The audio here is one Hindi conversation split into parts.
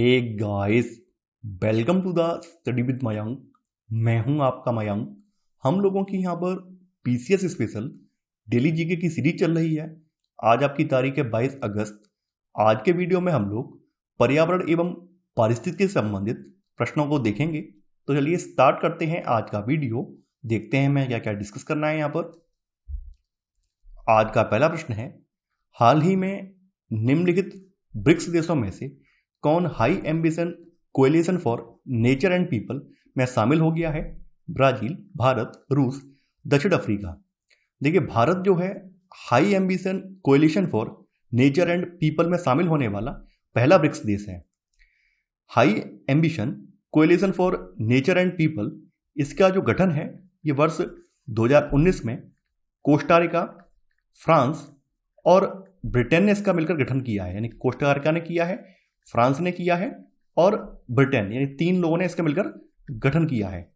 Hey guys, welcome to the study with Mayank. मैं हूं आपका मयंक। हम लोगों की यहाँ पर पीसीएस स्पेशल डेली जीके की सीरीज चल रही है। आज आपकी तारीख है 22 अगस्त। आज के वीडियो में हम लोग पर्यावरण एवं पारिस्थितिकी से संबंधित प्रश्नों को देखेंगे। तो चलिए स्टार्ट करते हैं आज का वीडियो। देखते हैं मैं क्या क्या डिस्कस करना है यहाँ पर। आज का पहला प्रश्न है, हाल ही में निम्नलिखित ब्रिक्स देशों में से कौन high ambition coalition for nature and people में शामिल हो गया है? ब्राजील, भारत, रूस, दक्षिण अफ्रीका। देखिए, भारत जो है high ambition coalition for nature and people में शामिल होने वाला पहला ब्रिक्स देश है। High ambition coalition for nature and people, इसका जो गठन है ये वर्ष 2019 में कोस्टारिका, फ्रांस और ब्रिटेन ने इसका मिलकर गठन किया है। यानी कोस्टारिका ने किया है, फ्रांस ने किया है और ब्रिटेन, यानी 3 लोगों ने इसका मिलकर गठन किया है।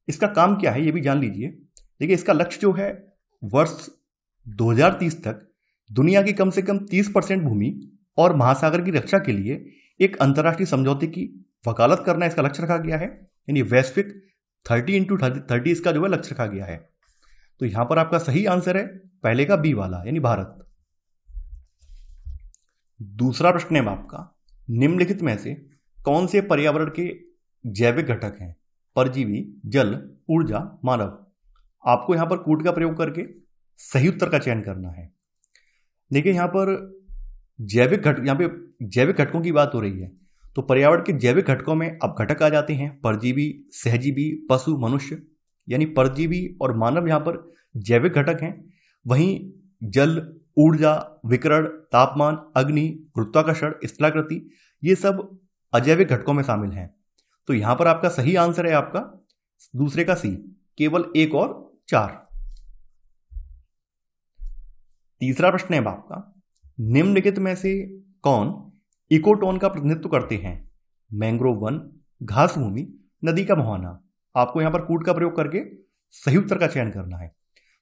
इसका काम क्या है ये भी जान लीजिए। देखिए, इसका लक्ष्य जो है वर्ष 2030 तक दुनिया की कम से कम 30% भूमि और महासागर की रक्षा के लिए एक अंतर्राष्ट्रीय समझौते की वकालत करना इसका लक्ष्य रखा गया है। यानी वैश्विक 30x30 इसका जो है लक्ष्य रखा गया है। तो यहां पर आपका सही आंसर है पहले का बी वाला, यानी भारत। दूसरा प्रश्न है आपका, निम्नलिखित में से कौन से पर्यावरण के जैविक घटक हैं? परजीवी, जल, ऊर्जा, मानव। आपको यहां पर कूट का प्रयोग करके सही उत्तर का चयन करना है। देखिए, यहां पर जैविक घटकों की बात हो रही है। तो पर्यावरण के जैविक घटकों में अब घटक आ जाते हैं परजीवी, सहजीवी, पशु, मनुष्य। यानी परजीवी और मानव यहां पर जैविक घटक हैं। वहीं जल, ऊर्जा, विकिरण, तापमान, अग्नि, गुरुत्वाकर्षण, स्थलाकृति, ये सब अजैविक घटकों में शामिल हैं। तो यहां पर आपका सही आंसर है आपका दूसरे का सी, केवल 1 और 4। तीसरा प्रश्न है आपका, निम्नलिखित में से कौन इकोटोन का प्रतिनिधित्व करते हैं? मैंग्रोव वन, घास भूमि, नदी का मुहाना। आपको यहां पर कूट का प्रयोग करके सही उत्तर का चयन करना है।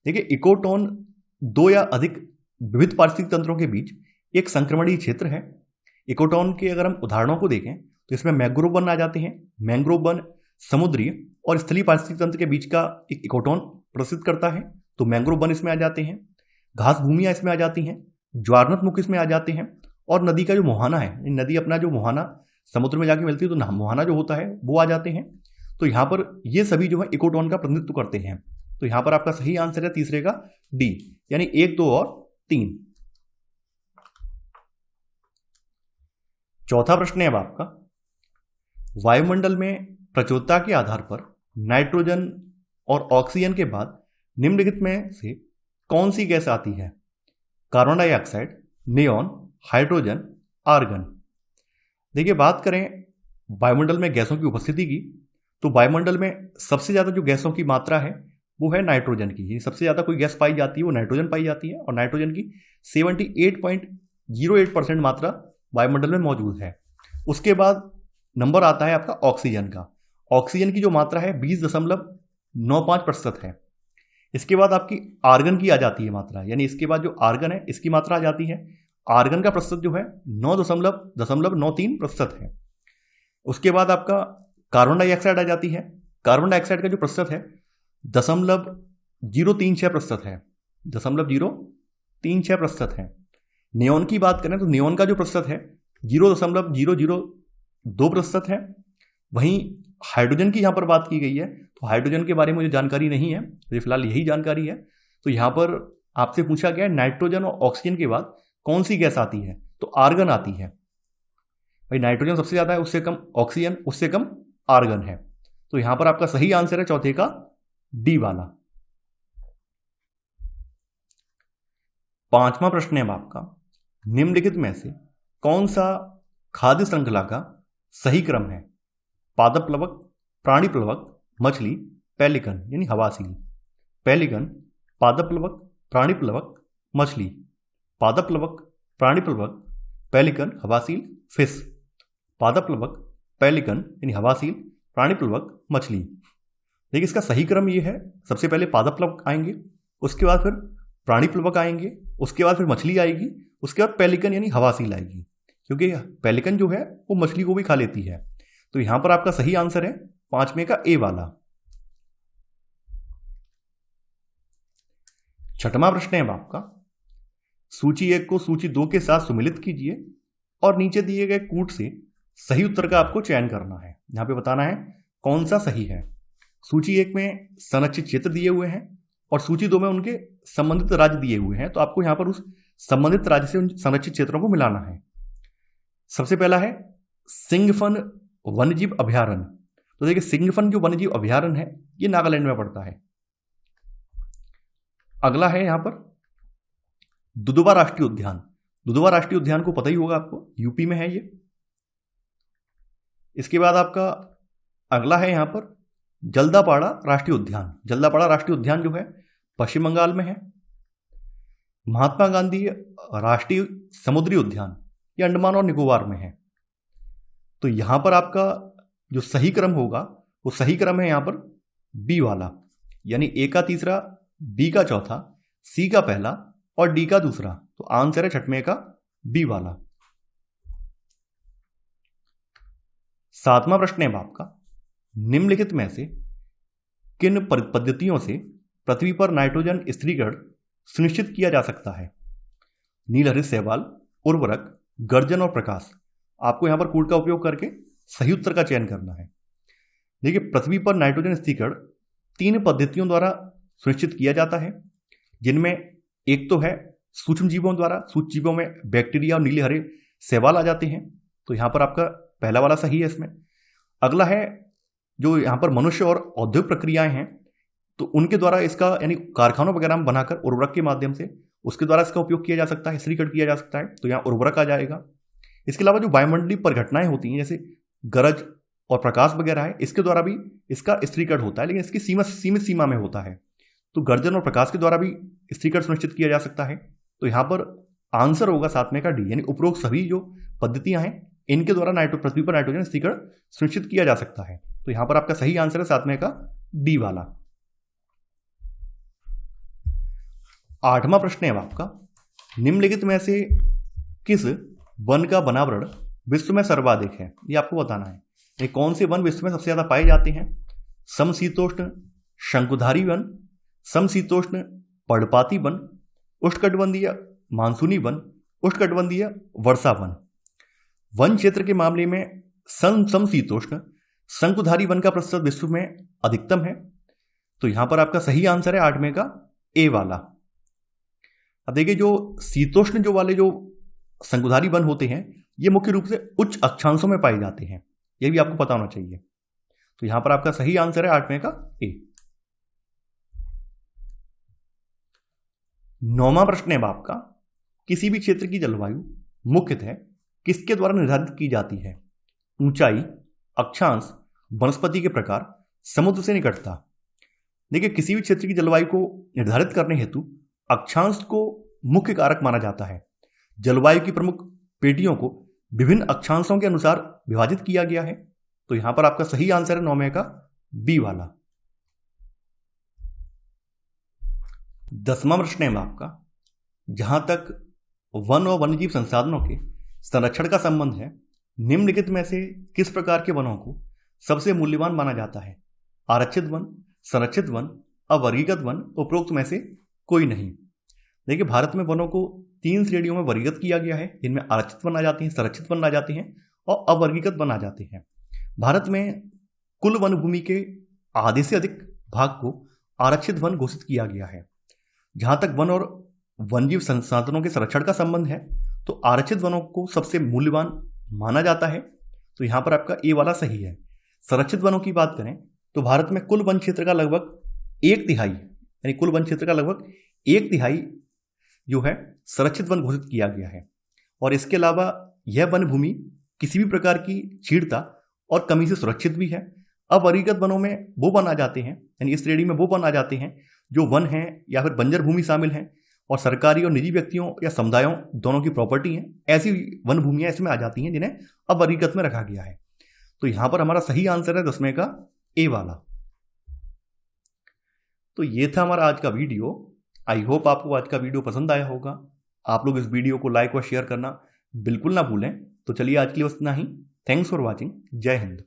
देखिए, इकोटोन 2 या अधिक विविध पारिस्थितिक तंत्रों के बीच एक संक्रमणीय क्षेत्र है। इकोटोन के अगर हम उदाहरणों को देखें तो इसमें मैंग्रोव वन आ जाते हैं। मैंग्रोव वन समुद्री और स्थलीय पारिस्थितिक तंत्र के बीच का एक इकोटोन प्रसिद्ध करता है, तो मैंग्रोव वन इसमें आ जाते हैं। घास भूमियां इसमें आ जाती हैं, ज्वारनदमुख इसमें आ जाते हैं, और नदी का जो मुहाना है, नदी अपना जो मुहाना समुद्र में जाके मिलती है तो मुहाना जो होता है वो आ जाते हैं। तो यहां पर ये सभी जो है इकोटोन का प्रतिनिधित्व करते हैं। तो यहां पर आपका सही आंसर है तीसरे का डी, यानी 1, 2 और 3। चौथा प्रश्न है अब आपका, वायुमंडल में प्रचुरता के आधार पर नाइट्रोजन और ऑक्सीजन के बाद निम्नलिखित में से कौन सी गैस आती है? Carbon dioxide, neon, hydrogen, argon. देखिए, बात करें वायुमंडल में गैसों की उपस्थिति की, तो वायुमंडल में सबसे ज्यादा जो गैसों की मात्रा है वो है नाइट्रोजन की। सबसे ज्यादा कोई गैस पाई जाती है वो नाइट्रोजन पाई जाती है, और नाइट्रोजन की 78.08% मात्रा वायुमंडल में मौजूद है। उसके बाद नंबर आता है आपका ऑक्सीजन का। ऑक्सीजन की जो मात्रा है 20.95% है। इसके बाद आपकी आर्गन की आ जाती है मात्रा, यानी इसके बाद जो आर्गन है इसकी मात्रा आ जाती है। आर्गन का प्रतिशत जो है 9.93% है। उसके बाद आपका कार्बन डाइऑक्साइड आ जाती है। कार्बन डाइऑक्साइड का जो प्रतिशत है 0.036% है, 0.036% है। नियॉन की बात करें तो नियॉन का जो प्रतिशत है 0.002% है। वहीं हाइड्रोजन की यहां पर बात की गई है, तो हाइड्रोजन के बारे में मुझे जानकारी नहीं है, मुझे फिलहाल यही जानकारी है। तो यहां पर आपसे पूछा गया है नाइट्रोजन और ऑक्सीजन के बाद कौन सी गैस आती है, तो आर्गन आती है। भाई, नाइट्रोजन सबसे ज्यादा है, उससे कम ऑक्सीजन, उससे कम आर्गन है। तो यहां पर आपका सही आंसर है चौथे का डी वाला। पांचवा प्रश्न है आपका, निम्नलिखित में से कौन सा खाद्य श्रृंखला का सही क्रम है? पादप प्लवक, प्राणी प्लवक, मछली, पेलिकन यानी हवासील। पेलिकन, पादप प्लवक, प्राणी प्लवक, मछली। पादप प्लवक, प्राणी प्लवक, पेलिकन, हवासील, फिश। पादप प्लवक, पेलिकन यानी हवासील, प्राणी प्लवक, मछली। देखिए, इसका सही क्रम ये है, सबसे पहले पादप प्लवक आएंगे, उसके बाद फिर प्राणी प्लवक आएंगे, उसके बाद फिर मछली आएगी, उसके बाद पेलिकन यानी हवासील आएगी। क्योंकि पेलिकन जो है वो मछली को भी खा लेती है। तो यहां पर आपका सही आंसर है 5वें का ए वाला। 6वां प्रश्न है आपका, सूची 1 को सूची 2 के साथ सुमिलित कीजिए और नीचे दिए गए कूट से सही उत्तर का आपको चयन करना है। यहां पे बताना है कौन सा सही है। सूची 1 में संरक्षित क्षेत्र दिए हुए हैं और सूची 2 में उनके संबंधित राज्य दिए हुए हैं। तो आपको यहां पर उस संबंधित राज्य से उन संरक्षित क्षेत्रों को मिलाना है। सबसे पहला है सिंगफन वन्यजीव अभयारण्य। तो देखिए सिंगफन जो वन्यजीव अभयारण्य है ये नागालैंड में पड़ता है। अगला है यहां पर दुधवा राष्ट्रीय उद्यान। दुधवा राष्ट्रीय उद्यान को पता ही होगा आपको, यूपी में है ये। इसके बाद आपका अगला है यहां पर जल्दापाड़ा राष्ट्रीय उद्यान। जल्दापाड़ा राष्ट्रीय उद्यान जो है पश्चिम बंगाल में है। महात्मा गांधी राष्ट्रीय समुद्री उद्यान ये अंडमान और निकोबार में है। तो यहां पर आपका जो सही क्रम होगा वो सही क्रम है यहां पर बी वाला, यानी ए का तीसरा, बी का चौथा, सी का पहला और डी का दूसरा। तो आंसर है 6वें का बी वाला। 7वां प्रश्न है आपका, निम्नलिखित में से किन पद्धतियों से पृथ्वी पर नाइट्रोजन स्थिरीकरण सुनिश्चित किया जा सकता है? नीलहरित शैवाल, उर्वरक, गर्जन और प्रकाश। आपको यहां पर कूट का उपयोग करके सही उत्तर का चयन करना है। देखिए पृथ्वी पर नाइट्रोजन स्थिरीकरण 3 पद्धतियों द्वारा सुनिश्चित किया जाता है, जिनमें एक तो है सूक्ष्म जीवों द्वारा। सूक्ष्म जीवों में बैक्टीरिया और नीले हरे शैवाल आ जाते हैं। तो यहां पर आपका पहला वाला सही है इसमें। अगला है जो यहां पर मनुष्य और औद्योगिक प्रक्रियाएं हैं, तो उनके द्वारा इसका यानी कारखानों वगैरह में बनाकर उर्वरक के माध्यम से उसके द्वारा इसका उपयोग किया जा सकता है, स्थिरीकरण किया जा सकता है। तो यहाँ उर्वरक आ जाएगा। इसके अलावा जो वायुमंडलीय परिघटनाएं होती हैं जैसे गरज और प्रकाश वगैरह है, इसके द्वारा भी इसका स्थिरीकरण होता है, लेकिन इसकी सीमित सीमा में होता है। तो गर्जन और प्रकाश के द्वारा भी स्थिरीकरण सुनिश्चित किया जा सकता है। तो यहाँ पर आंसर होगा 7वें का डी, यानी उपरोक्त सभी जो पद्धतियां हैं इनके द्वारा पृथ्वी पर नाइट्रोजन स्थिरीकरण सुनिश्चित किया जा सकता है। तो यहाँ पर आपका सही आंसर है 7वें का डी वाला। 8वां प्रश्न है आपका, निम्नलिखित में से किस वन का वनावरण विश्व में सर्वाधिक है? ये आपको बताना है। ये कौन से वन विश्व में सबसे ज्यादा पाए जाते हैं? समशीतोष्ण शंकुधारी वन, समशीतोष्ण पर्णपाती वन, उष्णकटिबंधीय मानसूनी वन, उष्णकटिबंधीय वर्षा वन। वन क्षेत्र के मामले में समशीतोष्ण शंकुधारी वन का प्रतिशत विश्व में अधिकतम है। तो यहां पर आपका सही आंसर है 8वें का ए वाला। अब देखिए जो शीतोष्ण जो वाले जो शंकुधारी वन होते हैं ये मुख्य रूप से उच्च अक्षांशों में पाए जाते हैं, यह भी आपको पता होना चाहिए। तो यहां पर आपका सही आंसर है 8वें का ए। 9वां प्रश्न है आपका, किसी भी क्षेत्र की जलवायु मुख्यतः किसके द्वारा निर्धारित की जाती है? ऊंचाई, अक्षांश, वनस्पति के प्रकार, समुद्र से निकटता। देखिए किसी भी क्षेत्र की जलवायु को निर्धारित करने हेतु अक्षांश को मुख्य कारक माना जाता है। जलवायु की प्रमुख पेटियों को विभिन्न अक्षांशों के अनुसार विभाजित किया गया है। तो यहां पर आपका सही आंसर है 9वें का बी वाला। 10वां प्रश्न है आपका, जहां तक वन और वन्यजीव संसाधनों के संरक्षण का संबंध है, निम्नलिखित में से किस प्रकार के वनों को सबसे मूल्यवान माना जाता है? आरक्षित वन, संरक्षित वन, अवर्गीकृत वन, उपरोक्त में से कोई नहीं। देखिए भारत में वनों को 3 श्रेणियों में वर्गीकृत किया गया है, जिनमें आरक्षित वन आ जाते हैं, संरक्षित वन आ जाते हैं और अवर्गीकृत वन आ जाते हैं। भारत में कुल वन भूमि के आधे से अधिक भाग को आरक्षित वन घोषित किया गया है। जहां तक वन और वन्यजीव संसाधनों के संरक्षण का संबंध है तो आरक्षित वनों को सबसे मूल्यवान माना जाता है। तो यहां पर आपका ए वाला सही है। संरक्षित वनों की बात करें तो भारत में कुल वन क्षेत्र का लगभग 1/3 यानी कुल वन क्षेत्र का लगभग 1/3 जो है संरक्षित वन घोषित किया गया है। और इसके अलावा यह वन भूमि किसी भी प्रकार की छीड़ता और कमी से सुरक्षित भी है। अवर्गीकृत वनों में वो वन आ जाते हैं, यानी इस श्रेणी में वो वन आ जाते हैं जो वन हैं या फिर बंजर भूमि शामिल हैं और सरकारी और निजी व्यक्तियों या समुदायों दोनों की प्रॉपर्टी है। ऐसी वन भूमियां इसमें आ जाती हैं जिन्हें अवर्गीकृत में रखा गया है। तो यहां पर हमारा सही आंसर है 10वें का ए वाला। तो ये था हमारा आज का वीडियो। आई होप आपको आज का वीडियो पसंद आया होगा। आप लोग इस वीडियो को लाइक और शेयर करना बिल्कुल ना भूलें। तो चलिए आज के लिए बस इतना ही। Thanks for watching. जय हिंद।